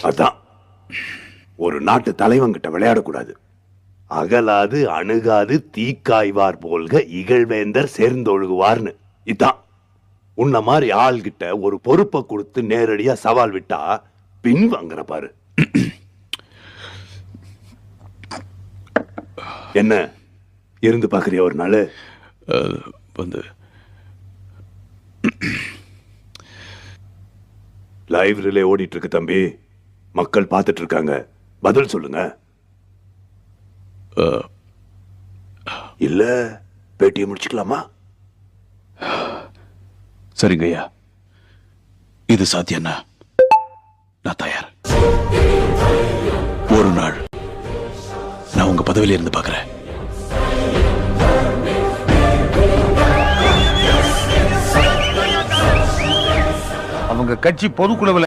அதான் ஒரு நாட்டு தலைவங்கிட்ட விளையாடக்கூடாது. அகலாது அணுகாது தீக்காய்வார் போல்க இகழ்வேந்தர் சேர்ந்தொழுகுவார்னு. இதான் உன்ன மாதிரி ஆள்கிட்ட ஒரு பொறுப்பை கொடுத்து நேரடியா சவால் விட்டா பின் வாங்குற பாரு. என்ன இருந்து பாக்குறிய ஒரு நாள் வந்து லைவ் ரிலே ஓடிட்டு இருக்கு தம்பி. மக்கள் பார்த்துட்டு இருக்காங்க. பதில் சொல்லுங்க. இல்ல பேட்டியை முடிச்சுக்கலாமா? சரிங்க ஐயா, இது சாத்தியம்னா நான் தயார். ஒரு நாள் நான் உங்க பதவியில இருந்து பார்க்கிறேன். அவங்க கட்சி பொதுக்குழுவில்